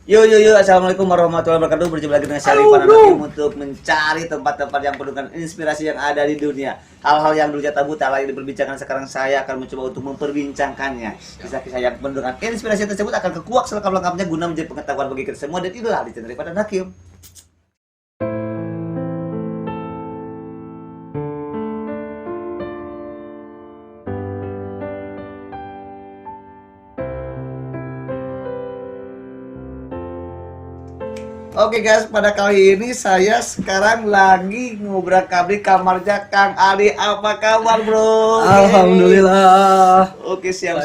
Yo, assalamualaikum warahmatullahi wabarakatuh. Berjumpa lagi dengan Syarif Pananakim untuk mencari tempat-tempat yang penuh dengan inspirasi yang ada di dunia. Hal-hal yang dulunya tabu tak lagi diperbincangkan, sekarang saya akan mencoba untuk memperbincangkannya. Kisah-kisah yang penuh dengan inspirasi tersebut akan kekuak selengkap-lengkapnya guna menjadi pengetahuan bagi kita semua. Dan itulah di channel Pananakim. Oke guys, pada kali ini saya sekarang lagi ngobrak-abrik kamarnya Kang Ali. Apa kabar bro? Alhamdulillah. Oke, siap.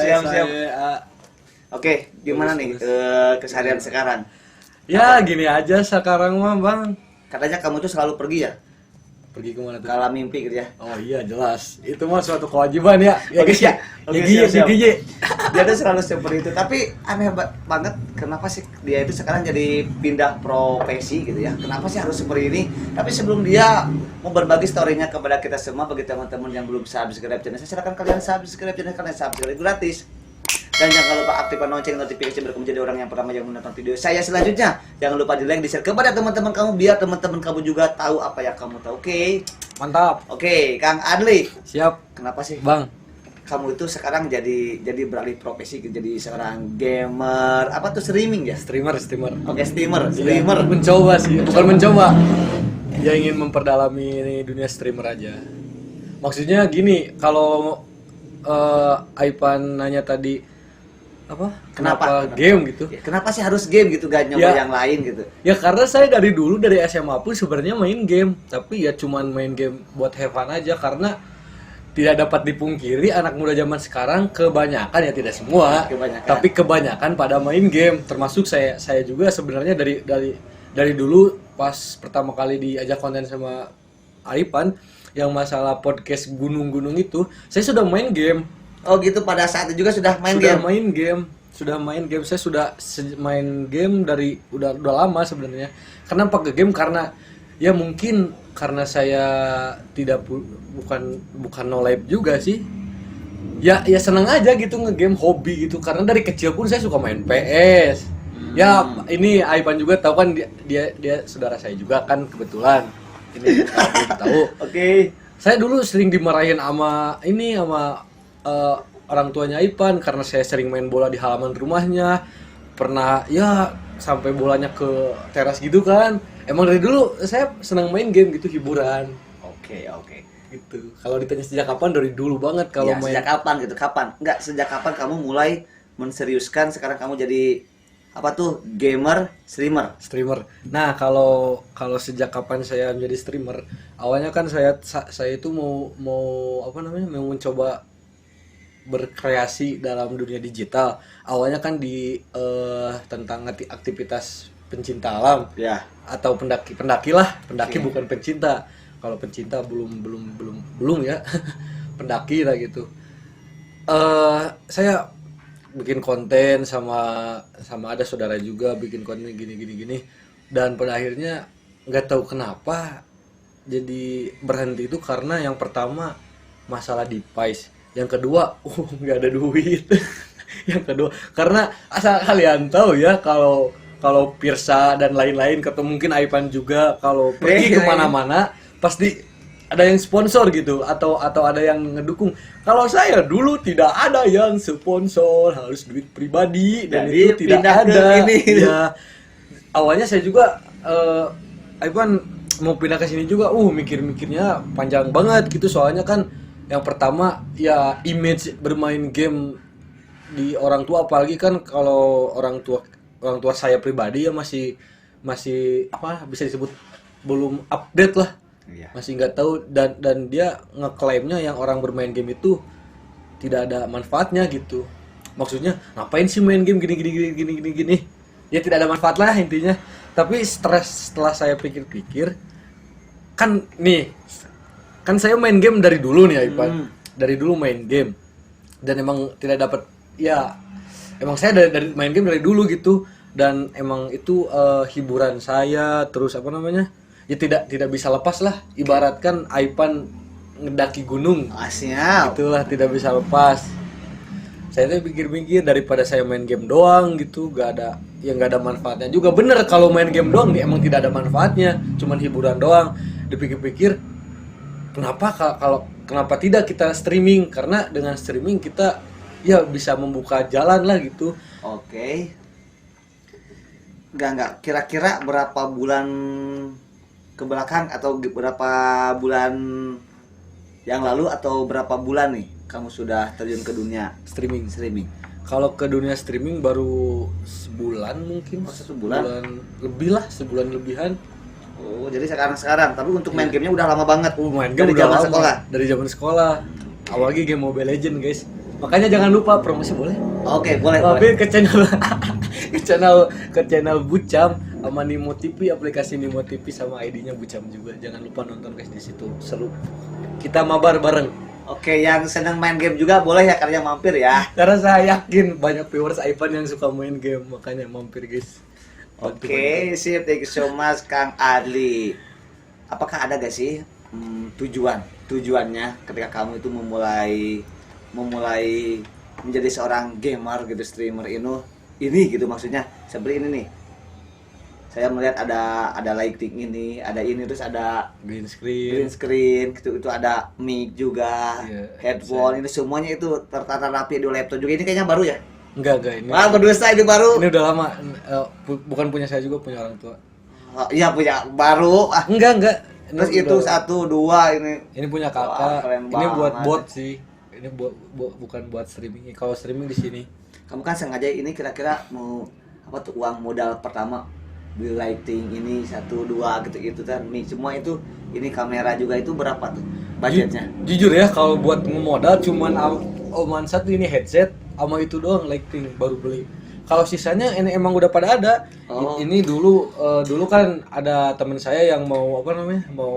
Oke, gimana nih keseharian sekarang? Ya gini aja sekarang mah bang. Katanya kamu tuh selalu pergi ya? Pergi kemana tuh? Kala mimpi gitu ya? Oh iya jelas. Itu mah suatu kewajiban ya. Oke, siap. Oke, siap. Gigi. Dia tuh selalu seperti itu. Tapi aneh banget, kenapa sih dia itu sekarang jadi pindah profesi gitu ya? Kenapa sih harus seperti ini? Tapi sebelum dia mau berbagi story-nya kepada kita semua, bagi teman-teman yang belum subscribe channel saya, silakan kalian subscribe channel kalian, subscribe gratis. Dan jangan lupa aktifkan lonceng notifikasi biar kamu menjadi orang yang pertama yang menonton video saya selanjutnya. Jangan lupa di like, di share kepada teman-teman kamu biar teman-teman kamu juga tahu apa yang kamu tahu. Oke? Mantap. Oke, Kang Adli. Siap. Kenapa sih Bang. kamu itu sekarang jadi beralih profesi jadi seorang gamer, apa tuh, streaming ya? Streamer. Oke, streamer. Iya, mencoba sih. Bukan mencoba. Ya ingin memperdalami ini dunia streamer aja. Maksudnya gini, kalau Aipan nanya tadi apa? Kenapa game gitu? Ya, kenapa sih harus game gitu, gak nyoba yang lain gitu? Ya karena saya dari dulu dari SMA pun sebenarnya main game, tapi ya cuman main game buat have fun aja, karena tidak dapat dipungkiri anak muda zaman sekarang kebanyakan, ya tidak semua, tapi kebanyakan pada main game, termasuk saya juga sebenarnya dari dulu pas pertama kali diajak konten sama Aipan yang masalah podcast gunung-gunung itu, saya sudah main game. Oh gitu, pada saat itu juga sudah main game? Sudah main game, saya sudah main game dari udah lama sebenarnya. Kenapa ke game? Karena ya mungkin karena saya tidak bukan no life juga sih. Ya senang aja gitu nge-game, hobi gitu. Karena dari kecil pun saya suka main PS. Ya ini Aipan juga tahu kan, dia saudara saya juga kan kebetulan. Ini tahu. Oke. Saya dulu sering dimarahin sama orang tuanya Ipan karena saya sering main bola di halaman rumahnya. Pernah ya sampai bolanya ke teras gitu kan. Emang dari dulu saya senang main game gitu, hiburan. Oke. Gitu. Kalau ditanya sejak kapan, dari dulu banget kalau ya, main. Sejak kapan gitu? Sejak kapan kamu mulai menseriuskan sekarang kamu jadi apa tuh, gamer, streamer? Nah, kalau sejak kapan saya menjadi streamer? Awalnya kan saya itu mau apa namanya? Mau mencoba berkreasi dalam dunia digital. Awalnya kan di tentang aktivitas pencinta alam, ya, atau pendaki lah, okay. Bukan pencinta. Kalau pencinta belum ya. Pendaki lah gitu. Saya bikin konten sama ada saudara juga bikin konten gini, dan pada akhirnya nggak tahu kenapa jadi berhenti itu, karena yang pertama masalah device, yang kedua nggak ada duit. Yang kedua karena asal kalian tahu ya, kalau Pirsa dan lain-lain, atau mungkin Aipan juga, kalau pergi kemana-mana pasti ada yang sponsor gitu, atau ada yang ngedukung. Kalau saya dulu tidak ada yang sponsor, harus duit pribadi, dan jadi, itu tidak ada. Ini. Ya, awalnya saya juga Aipan mau pindah ke sini juga, mikirnya panjang banget gitu, soalnya kan yang pertama ya image bermain game di orang tua, apalagi kan kalau orang tua saya pribadi ya masih apa bisa disebut belum update lah. Iya. Masih nggak tahu, dan dia ngeklaimnya yang orang bermain game itu tidak ada manfaatnya gitu. Maksudnya ngapain sih main game gini. Ya tidak ada manfaat lah intinya. Tapi setelah saya pikir-pikir, kan saya main game dari dulu nih Ipan. Dari dulu main game. Dan emang tidak dapat, ya emang saya dari main game dari dulu gitu, dan emang itu hiburan saya, terus apa namanya? Ya tidak bisa lepas lah, ibaratkan Aipan ngedaki gunung. Siap. Itulah tidak bisa lepas. Saya tuh pikir-pikir, daripada saya main game doang gitu, gak ada ya nggak ada manfaatnya juga. Bener kalau main game doang nih emang tidak ada manfaatnya, cuman hiburan doang. Dipikir-pikir kenapa tidak kita streaming, karena dengan streaming kita ya bisa membuka jalan lah gitu. Oke. Enggak. Kira-kira berapa bulan ke belakang atau berapa bulan yang lalu atau berapa bulan nih kamu sudah terjun ke dunia Streaming. streaming? Kalau ke dunia streaming baru sebulan mungkin. Oh, sebulan? Lebih lah, sebulan lebihan. Oh, jadi sekarang. Tapi untuk main gamenya udah lama banget. Main game Dari udah zaman lama. sekolah. Dari zaman sekolah. Apalagi game Mobile Legend, guys. Makanya jangan lupa promosi boleh. Oke, boleh. Mampir ke channel ke channel Bucam sama Nimo TV, aplikasi Nimo TV sama ID-nya Bucam juga. Jangan lupa nonton guys di situ. Seru. Kita mabar bareng. Oke, yang senang main game juga boleh ya karya mampir ya. Karena saya yakin banyak viewers Ivan yang suka main game, makanya mampir guys. Oke, sip. Thank you so much Kang Adli. Apakah ada gak sih tujuannya ketika kamu itu memulai menjadi seorang gamer gitu, streamer ini gitu, maksudnya seperti ini nih. Saya melihat ada lighting ini, ada ini, terus ada Green green screen. screen gitu, itu ada mic juga, Iya, headphone, ini semuanya itu tertata rapi di laptop juga. Ini kayaknya baru ya? Enggak ini. Wah, berdosa ini baru. Ini udah lama. Bukan punya saya juga, punya orang tua. Oh, iya punya baru. Ah, Enggak. terus Ini itu udah- 1 2 ini. Ini punya Wah, kakak. keren Ini buat banget. bot sih. Ini bukan buat streaming. Kalau streaming di sini. Kamu kan sengaja ini kira-kira mau apa tuh, uang modal pertama beli lighting ini 1 2 gitu kan, mic semua itu, ini kamera juga, itu berapa tuh budgetnya? Jujur ya, kalau buat ngemodal cuman oman satu ini headset sama itu doang lighting baru beli. Kalau sisanya ini emang udah pada ada. Oh. Ini dulu kan ada teman saya yang mau mau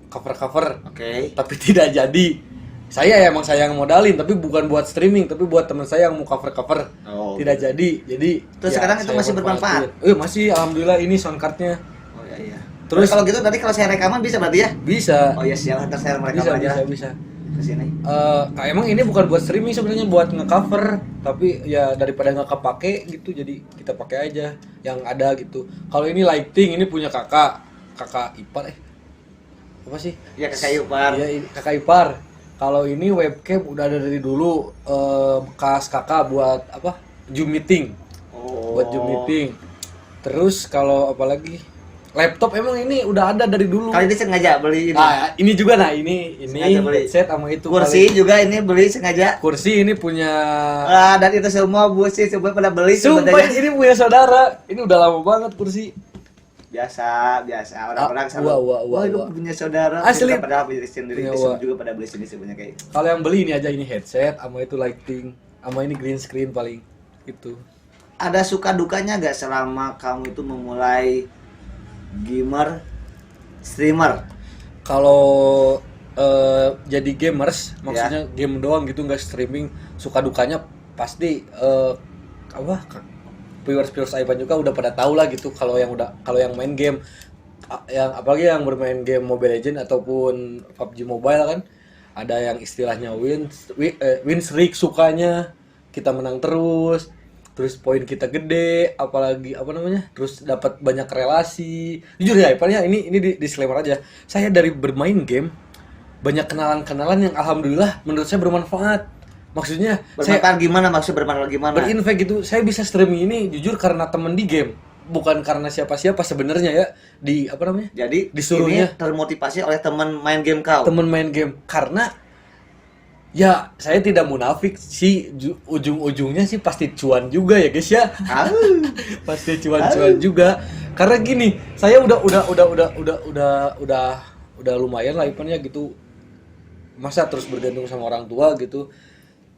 cover Oke. tapi tidak jadi. Saya yang modalin tapi bukan buat streaming, tapi buat teman saya yang mau cover Oh. tidak jadi. Jadi Terus ya, sekarang itu saya masih bermanfaat? manfaatin. Masih, alhamdulillah ini sound cardnya Oh iya. Terus- Terus kalau gitu tadi kalau saya rekaman bisa berarti ya? bisa. Oh iya, siap, ntar saya merekam aja Bisa. ke sini. Emang ini bukan buat streaming sebenarnya, buat ngecover, tapi ya daripada nggak kepake gitu, jadi kita pakai aja yang ada gitu. Kalau ini lighting, ini punya kakak ipar apa sih? Iya, kakak ipar. Iya, kakak ipar. Kalau ini webcam udah ada dari dulu, bekas kakak buat apa? Zoom meeting, Oh. buat Zoom meeting. Terus kalau apalagi laptop emang ini udah ada dari dulu. Kali ini sengaja beli ini. Nah, ini juga ini Sengaja beli. headset sama itu. Kursi juga ini beli sengaja. Kursi ini punya Dan itu semua busi semua pada beli Sumpah sebenarnya. ini punya saudara. Ini udah lama banget kursi. Biasa orang-orang selalu. Wah, Oh, itu punya saudara. Asli. Kita pada beli sendiri, Punya semua wah. juga pada beli sendiri sebenarnya kayak. Kalau yang beli ini aja, ini headset sama itu lighting sama ini green screen paling itu. Ada suka dukanya gak selama kamu itu memulai gamer streamer? Kalau jadi gamers, maksudnya game doang gitu, nggak streaming, suka dukanya pasti viewers Ivan juga udah pada tahu lah gitu. Kalau yang main game, yang apalagi yang bermain game Mobile Legend ataupun PUBG Mobile kan, ada yang istilahnya win streak, sukanya kita menang terus poin kita gede, apalagi terus dapat banyak relasi. Jujur ya Ivan ya, ini disclaimer aja, saya dari bermain game banyak kenalan yang alhamdulillah menurut saya bermanfaat. Maksudnya Bermanfaat gimana? Maksud bermanfaat gimana? berinvest gitu. Saya bisa streaming ini jujur karena temen di game, bukan karena siapa-siapa sebenarnya ya. Jadi disuruhnya ini termotivasi oleh teman main game kau. temen main game, karena ya saya tidak munafik sih, ujung-ujungnya sih pasti cuan juga ya guys ya. Pasti cuan juga. Karena gini, saya udah lumayan lah Ipan ya gitu. Masa terus bergantung sama orang tua gitu.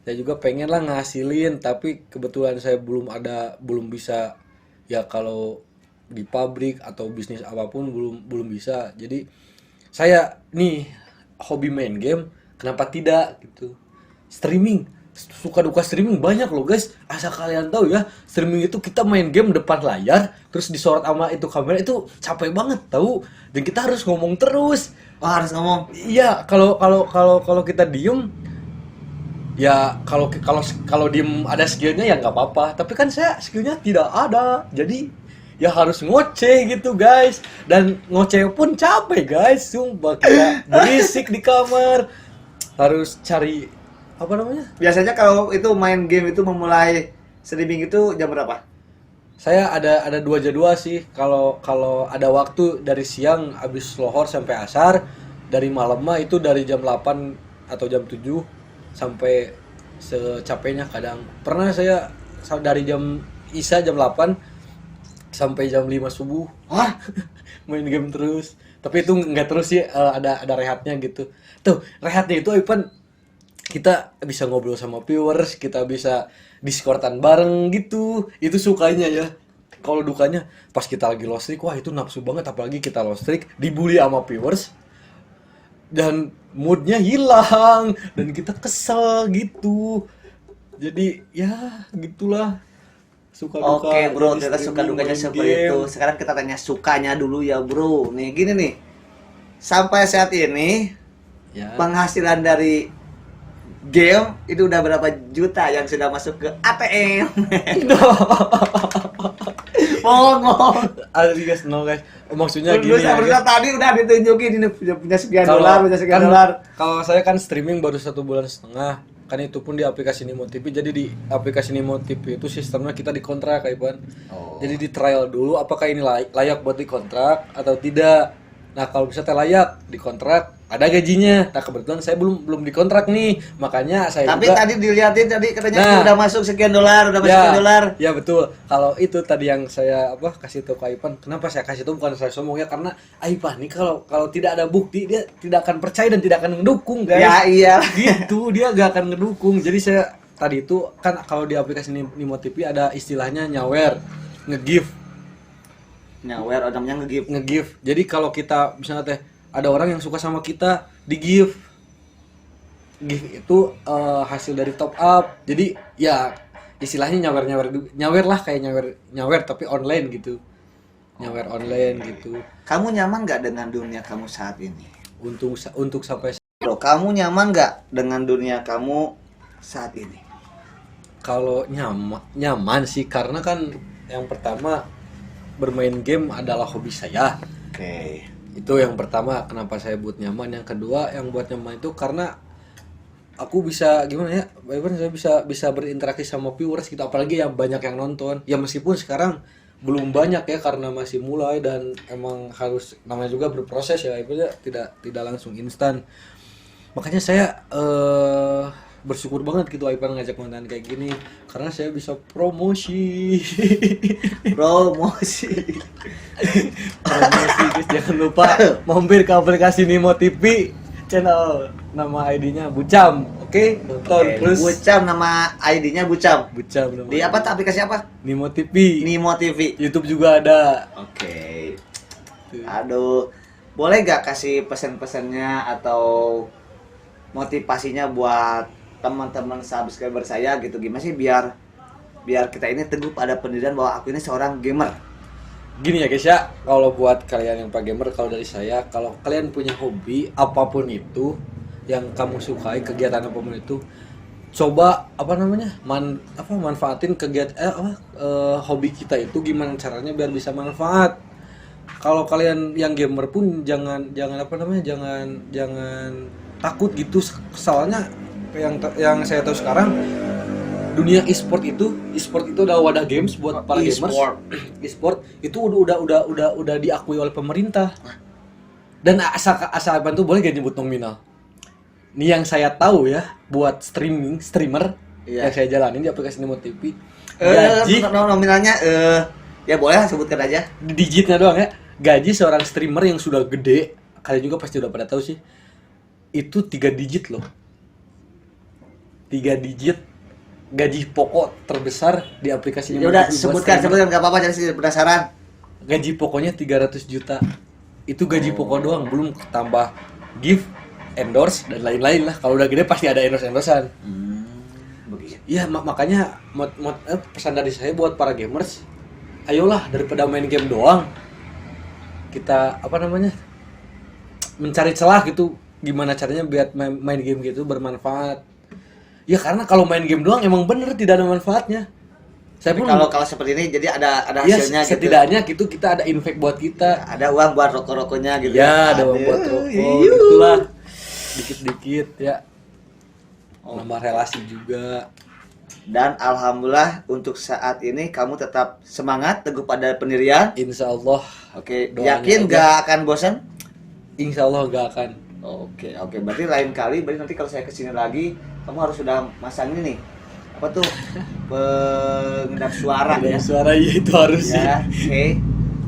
Saya juga pengen lah ngasilin, tapi kebetulan saya belum bisa ya, kalau di pabrik atau bisnis apapun belum bisa. Jadi saya nih hobi main game, kenapa tidak gitu. Streaming, suka duka streaming banyak loh guys. Asal kalian tahu ya, streaming itu kita main game depan layar terus disorot sama itu kamera, itu capek banget tahu. Dan kita harus ngomong terus. Oh, harus ngomong. Iya, kalau kita diem Ya kalau kalau kalau diem ada skillnya ya nggak apa-apa. Tapi kan saya skillnya tidak ada. Jadi ya harus ngoceh gitu guys. Dan ngoceh pun capek guys. Sumpah kira berisik di kamar. Harus cari apa namanya? Biasanya kalau itu main game itu memulai streaming itu jam berapa? Saya ada dua jadwal sih. Kalau kalau ada waktu dari siang habis lohor sampai asar, dari malam mah itu dari jam 8 atau jam 7 sampai secapeknya kadang. Pernah saya dari jam Isya jam 8 sampai jam 5 subuh. Wah, Main game terus. Tapi itu nggak terus sih, ada rehatnya gitu. Tuh, rehatnya itu Ipan kita bisa ngobrol sama viewers, kita bisa discordan bareng gitu. Itu sukanya ya. Kalau dukanya pas kita lagi lost streak, wah itu nafsu banget apalagi kita lost streak dibully sama viewers dan moodnya hilang dan kita kesel gitu. Jadi ya gitulah suka duka. oke bro, jadi ternyata suka streaming, dukanya main seperti game. itu. Sekarang kita tanya sukanya dulu ya bro. Nih gini nih, sampai saat ini Ya. penghasilan dari game itu udah berapa juta yang sudah masuk ke ATM? Ngomong. Ada guys, no guys. Maksudnya gini Berusaha ya. berusaha tadi udah ditunjukin ini punya sekian Kalau dolar, punya sekian kan- dolar. Kalau saya kan streaming baru 1,5 bulan, kan itu pun di aplikasi Nimo TV. Jadi di aplikasi Nimo TV itu sistemnya kita dikontrak, Ivan. Oh. Jadi di trial dulu apakah ini layak buat dikontrak atau tidak. Nah kalau misalnya layak dikontrak, ada gajinya. Nah kebetulan saya belum dikontrak nih, makanya saya Tapi juga. tadi dilihatin tadi katanya Nah. udah masuk sekian dolar, udah masuk sekian dolar. Ya betul. Kalau itu tadi yang saya kasih tahu ke Aipan, kenapa saya kasih tahu bukan saya sombong ya karena Aipan nih kalau tidak ada bukti dia tidak akan percaya dan tidak akan mendukung guys. Ya iya. Gitu dia gak akan ngedukung. Jadi saya tadi itu kan kalau di aplikasi Nimo TV ada istilahnya nyawer, nge-give. Nyawer namanya nge-give. Nge-give. Jadi kalau kita misalnya teh ada orang yang suka sama kita di give. Give itu hasil dari top up. Jadi ya istilahnya nyawer lah kayak nyawer tapi online gitu. Nyawer online gitu. Kamu nyaman nggak dengan dunia kamu saat ini? Untuk sampai Bro, kamu nyaman nggak dengan dunia kamu saat ini? kalau nyaman sih karena kan yang pertama bermain game adalah hobi saya. Oke. Itu yang pertama kenapa saya buat nyaman. Yang kedua yang buat nyaman itu karena aku bisa gimana ya, Ivan, saya bisa berinteraksi sama viewers gitu, apalagi yang banyak yang nonton. Ya meskipun sekarang belum banyak ya karena masih mulai dan emang harus namanya juga berproses ya, Ivan ya, tidak langsung instan. Makanya saya bersyukur banget gitu Ivan ngajak konten kayak gini karena saya bisa promosi. Promosi. Promosi guys, jangan lupa mampir ke aplikasi Nimo TV channel, nama ID-nya Bucam. Oke, tonton terus. Bucam, nama ID-nya Bucam. Bucam nama Di apa tuh aplikasi apa? Nimo TV. Nimo TV. YouTube juga ada. Oke. Aduh, boleh gak kasih pesan-pesannya atau motivasinya buat teman-teman subscriber saya gitu, gimana sih biar kita ini teguh pada pendirian bahwa aku ini seorang gamer. Gini ya guys ya, kalau buat kalian yang pak gamer, kalau dari saya, kalau kalian punya hobi apapun itu yang kamu sukai, kegiatan apapun itu, coba manfaatin kegiatan hobi kita itu gimana caranya biar bisa manfaat. Kalau kalian yang gamer pun jangan takut gitu, soalnya yang saya tahu sekarang dunia e-sport itu adalah wadah games buat para gamers. E-sport itu udah diakui oleh pemerintah. Dan asal bantu boleh gak nyebut nominal. Ini yang saya tahu ya, buat streamer Iya. yang saya jalanin di aplikasi Nimo TV. Gaji Nominalnya ya boleh lah, sebutkan aja. digitnya doang ya. Gaji seorang streamer yang sudah gede, kalian juga pasti udah pada tahu sih. Itu 3 digit loh. 3 digit gaji pokok terbesar di aplikasi Ya udah sebutkan enggak apa-apa, jadi sih penasaran. Gaji pokoknya 300 juta. Itu gaji pokok doang, belum tambah gift, endorse dan lain-lain lah. Kalau udah gede pasti ada endorse-endorsean. Begitu. Iya, makanya pesan dari saya buat para gamers, ayolah daripada main game doang, kita mencari celah gitu, gimana caranya biar main game gitu bermanfaat. Ya karena kalau main game doang emang bener tidak ada manfaatnya. Saya Tapi pun kalau seperti ini jadi ada ya hasilnya gitu. setidaknya gitu kita ada impact buat kita. Ada uang buat rokok-rokoknya gitu. Ya, ada uang buat rokok gitulah. Dikit-dikit ya. Nambah relasi juga. Dan alhamdulillah untuk saat ini kamu tetap semangat, teguh pada pendirian. Insya Allah. Oke, Doanya yakin aja. gak akan bosan? Insya Allah gak akan. Oke, berarti lain kali, berarti nanti kalau saya kesini lagi, kamu harus sudah masang ini nih. Apa tuh? Pengedap suara ya. Suara ya itu harus sih. Ya, oke.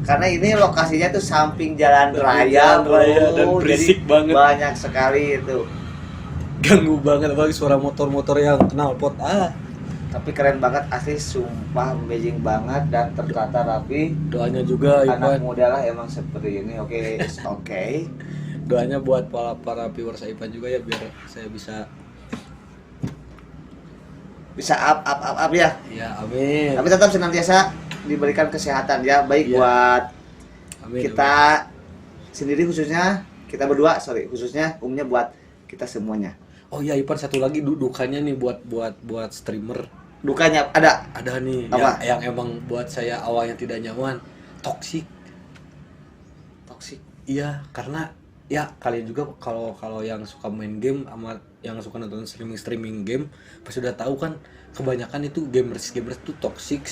Karena ini lokasinya tuh samping jalan Samping raya, jalan raya dan bro. berisik Jadi banget. banyak sekali itu. Ganggu banget apalagi suara motor-motor yang knalpot. Tapi keren banget, asli sumpah amazing banget dan tertata rapi. Doanya juga Anak Ivan. muda lah emang seperti ini. Oke, oke. Doanya buat para viewers Ivan juga ya biar saya bisa Up ya. ya amin. Tapi tetap senantiasa diberikan kesehatan ya, baik Iya. buat Amin. kita sendiri khususnya, kita berdua, khususnya umumnya buat kita semuanya. Oh iya Ivan satu lagi dukanya nih buat streamer. Dukanya ada. Ada nih Apa? yang emang buat saya awalnya tidak nyaman, toksik. Toksik. Iya, karena ya kalian juga kalau yang suka main game sama yang suka nonton streaming game pasti udah tahu kan kebanyakan itu gamers tuh toxic.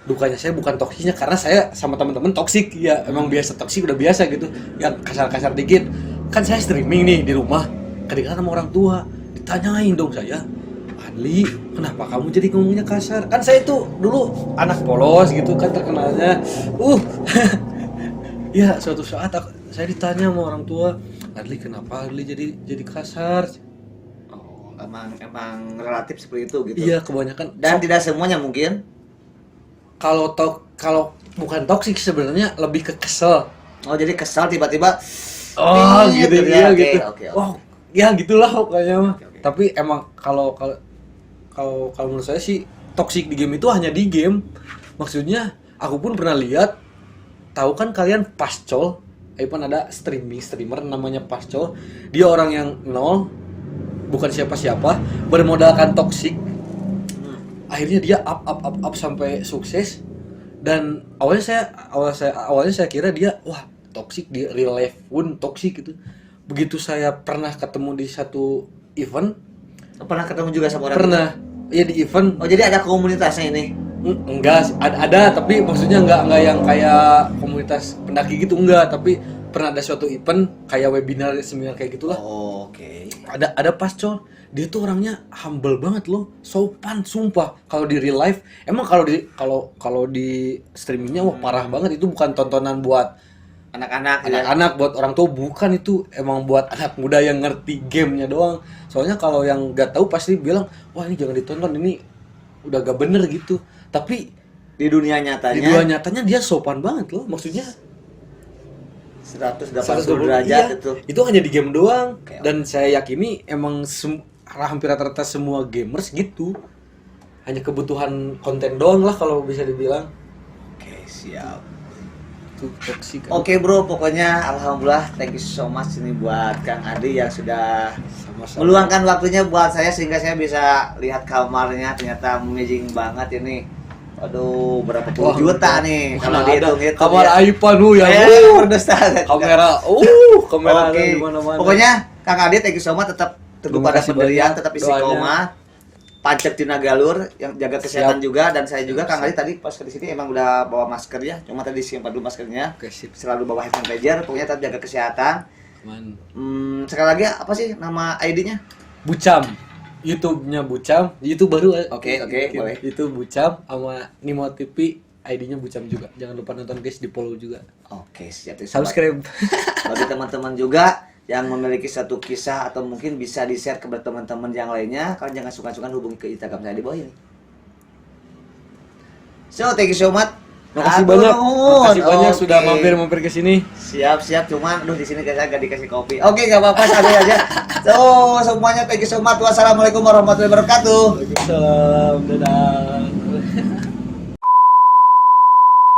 Dukanya saya bukan toksiknya karena saya sama teman-teman toksik ya, emang biasa toksik udah biasa gitu. Yang kasar-kasar dikit. Kan saya streaming nih di rumah, kedengaran sama orang tua, ditanyain dong saya. Adli, kenapa kamu jadi ngomongnya kasar? Kan saya itu dulu anak polos gitu kan terkenalnya. Ya suatu saat saya ditanya sama orang tua, Adli kenapa Adli jadi kasar? Oh, emang relatif seperti itu gitu. Iya kebanyakan. Dan tidak semuanya mungkin. Kalau bukan toksik sebenarnya lebih ke kesel. Oh, jadi kesal tiba-tiba. Oh gitu ya Oke, gitu. oke. Wah ya gitulah pokoknya mah. Oke. Tapi emang kalau menurut saya sih toksik di game itu hanya di game. Maksudnya aku pun pernah lihat. Tahu kan kalian Pascol? Ipan ada streamer namanya Pascol. Dia orang yang nol, bukan siapa-siapa, bermodalkan toksik. Akhirnya dia up sampai sukses. Dan awalnya saya kira dia wah toksik di real life pun toksik gitu. Begitu saya pernah ketemu di satu event, Pernah ketemu juga sama orang pernah ya di event. itu? Oh, jadi ada komunitasnya ini. Enggak ada tapi maksudnya enggak yang kayak komunitas pendaki gitu enggak, tapi pernah ada suatu event kayak webinar seminar kayak gitulah. Oh, oke. Ada Pascol, dia tuh orangnya humble banget loh, sopan sumpah. Kalau di real life emang kalau di streamingnya wah parah banget, itu bukan tontonan buat Anak-anak gitu ya. anak-anak buat orang tua, bukan, itu emang buat anak muda yang ngerti gamenya doang. Soalnya kalau yang nggak tahu pasti bilang wah ini jangan ditonton, ini udah gak bener gitu. Tapi Di dunia di nyatanya dunia nyatanya dia sopan banget loh, maksudnya 180 120 derajat iya, itu. hanya di game doang. Oke, oke. Dan saya yakini emang hampir rata-rata semua gamers gitu, hanya kebutuhan konten doang lah kalau bisa dibilang. Oke, siap. Itu toksik kan. Oke, bro, pokoknya alhamdulillah thank you so much ini buat Kang Adi yang sudah Sama-sama. meluangkan waktunya buat saya sehingga saya bisa lihat kamarnya, ternyata amazing banget ini. Aduh, berapa puluh juta nih kalau dihitung-hitung. kamar ya. iPhone lu ya. Berdosa. Kamera kamera ada Oke. di mana-mana. Pokoknya Kang Adi thank you so much, tetap teguh Terima pada kasih pendirian, banyak tetap doanya. istiqomah. Pancet tina galur yang jaga kesehatan Siap. juga, dan saya juga Kang Siap. Adi tadi pas ke sini emang udah bawa masker ya. Cuma tadi simpan dulu maskernya. Oke, sip. Selalu bawa hand sanitizer, pokoknya tetap jaga kesehatan. Man. Sekali lagi apa sih nama ID-nya? Bucam. YouTube-nya Bucam. YouTube baru. Oke, boleh. Itu Bucam sama Nimo TV, ID-nya Bucam juga. Jangan lupa nonton guys, di-follow juga. Oke, siap. Subscribe. Bagi teman-teman juga yang memiliki satu kisah atau mungkin bisa di-share ke teman-teman yang lainnya, kalian jangan sungkan-sungkan hubungi ke Instagram saya di bawah ini. So, thank you so much. Makasih Atur banyak. nuhun. Makasih banyak Oke. sudah mampir ke sini. Siap, cuman aduh di sini saya gak dikasih kopi. Oke, gak apa-apa, santai aja. So, semuanya thank you so much. Wassalamualaikum warahmatullahi wabarakatuh. Waalaikumsalam. Dadah.